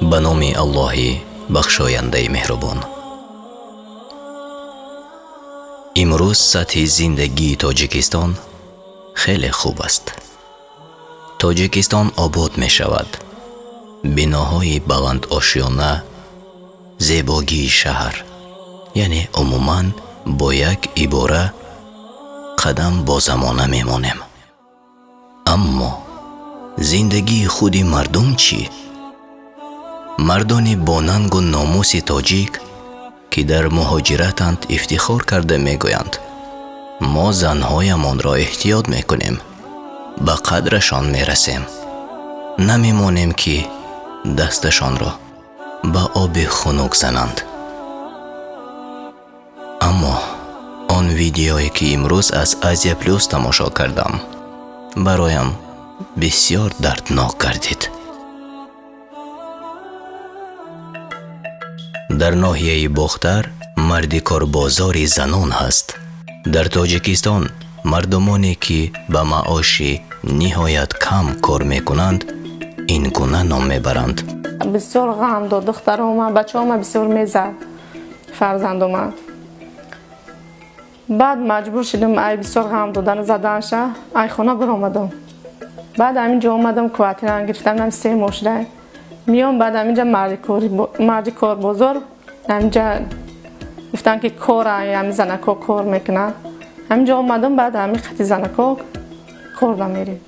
به نام الله بخشاینده مهربان. امروز سطح زندگی تاجیکستان خیلی خوب است. تاجیکستان آباد می شود. بناهای بلند آشیانه، زیبایی شهر، یعنی عموماً با یک عباره قدم با زمانه می مانیم. اما زندگی خودی مردم چی؟ مردان با ننگ و ناموس تاجیک که در مهاجرتند افتخار کرده می گویند ما زنهایمان را احتیاط می کنیم، به قدرشان می رسیم، نمی مانیم که دستشان را به آب خنک زنند. اما آن ویدیویی که امروز از آسیا پلوس تماشا کردم برایم بسیار دردناک گردید. در ناحیه باختر مردی کاربازاری زنان هست. در تاجیکستان مردمانی که به معاش نهایت کم کار میکنند این گونه نام میبرند. بسیار غم داد دخترم، بچه‌ام بسیار میزد، فرزندم. بعد مجبور شدم ای بسیار غم دادن زدنش ای خانه برآمدم. بعد همینجا اومدم کوارتر گرفتم 3 مشره میام. بعد همینجا مردی کار بزرگ همینجا گفتن که کار همین زنکا کار میکنن. همینجا اومدم. بعد همین خطی زنکا کار میریم،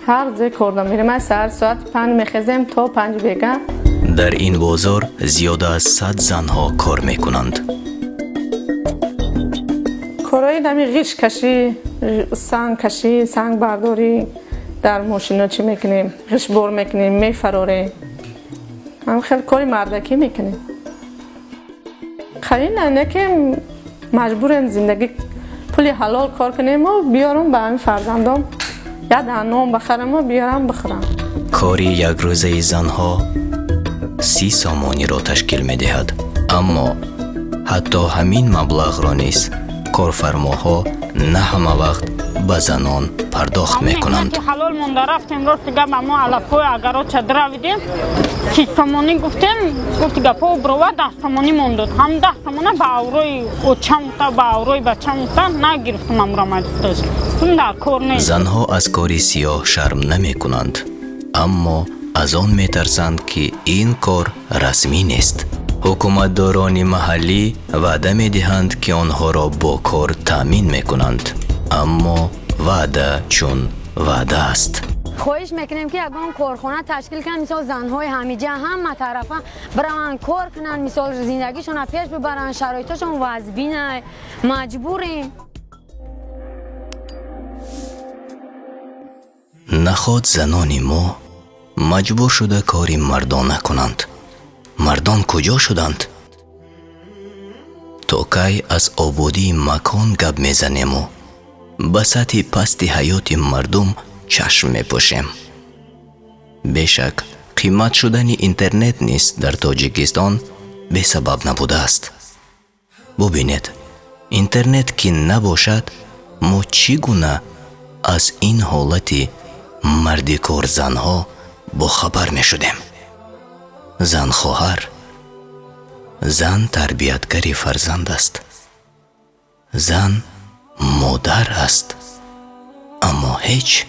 هر جای کار میریم. من ساعت 5 میخیزم تا 5 بیگه. در این بازار زیاده از 100 زنها کار میکنند. کارهای نمی غش کشی، سنگ کشی، سنگ برداری، در ماشینا چی میکنیم، غش بار میکنیم، میفراریم. هم خیلی کاری مردکی میکنیم. خیلی نه که مجبوریم زندگی پولی حلال کار کنیم و بیارم به همین فرزندم یا دهنام بخرم و بیارم بخورم. کاری یک روزه زنها 30 سامانی را تشکیل میدهد. اما حتی همین مبلغ را نیست کارفرماها نه همه وقت به زنان پرداخت میکنند. حلال مونده رفتیم راست گپ ما علفوی اگر چادر ویدیم 30 سامانی گفتیم گفت گپا بروا 10 سامانی موند. هم 10 سامانه به اوروی اوچمتا به اوروی بچمتا نگرفتم امرا مجلس. سند کار نیست. زنها از کاری سیاه شرم نمیکنند، اما از آن میترسند که این کار رسمی نیست. حکومتداران محلی وعده میدهند که آنها را با کار تامین میکنند، اما وعده چون وعده است. خواهش میکنیم که اگه کارخانه تشکیل کنن مثال زنهای همیجه همه طرفه برن کار کنن، مثال زندگیشون پیش ببرن، شرایطشون وضبینه، مجبوریم. نخواد زنان ما مجبور شده کاری مردانه کنند. مردان کجا شدند؟ تا کی از آبادی مکان گپ میزنیم و به سطح پست حیات مردم چشم میپوشیم. بیشک قیمت شدن اینترنت نیست در تاجیکستان به سبب نبوده است. ببینید اینترنت که نباشد ما چگونه از این حالت مردی کار زنها با خبر می شدیم. زن خواهر، زن تربیتگری فرزند است، زن مادر است، اما هیچ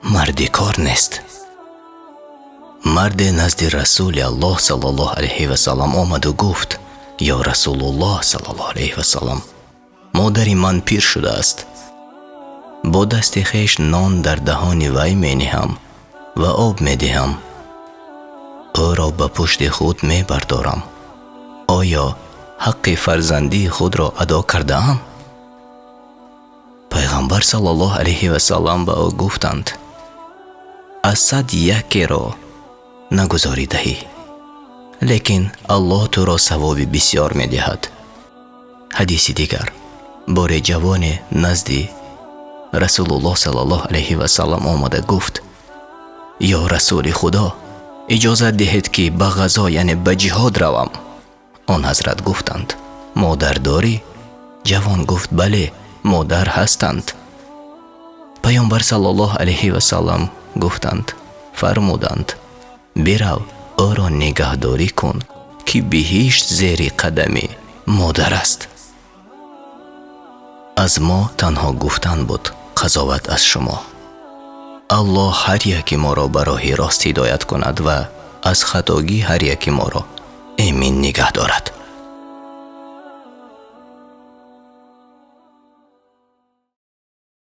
مردی کار نیست. مرد نزد رسول الله صلی الله علیه و سلم آمد و گفت یا رسول الله صلی الله علیه و سلم مادری من پیر شده است، با دست خیش نان در دهان وی می نهم و آب می دهم، او را به پشت خود می بردارم. آیا حق فرزندی خود را ادا کرده ام؟ پیغمبر صلی الله علیه و سلم به او گفتند از 100 یکی را نگذاری دهی، لیکن الله تو را ثواب بسیار می دهد. حدیث دیگر بار جوان نزد رسول الله صلی الله علیه و سلم آمده گفت یا رسول خدا اجازه دهید که به غزا یعنی به جهاد روم. آن حضرت گفتند مادر داری؟ جوان گفت بله مادر هستند. پیامبر صلی الله علیه و سلم گفتند فرمودند برو او را نگهداری کن که بهشت زیر قدم مادر است. از ما تنها گفتن بود، قضاوت از شما. الله هر یکی ما را به راه راست هدایت کند و از خطاگی هر یکی ما را امین نگه دارد.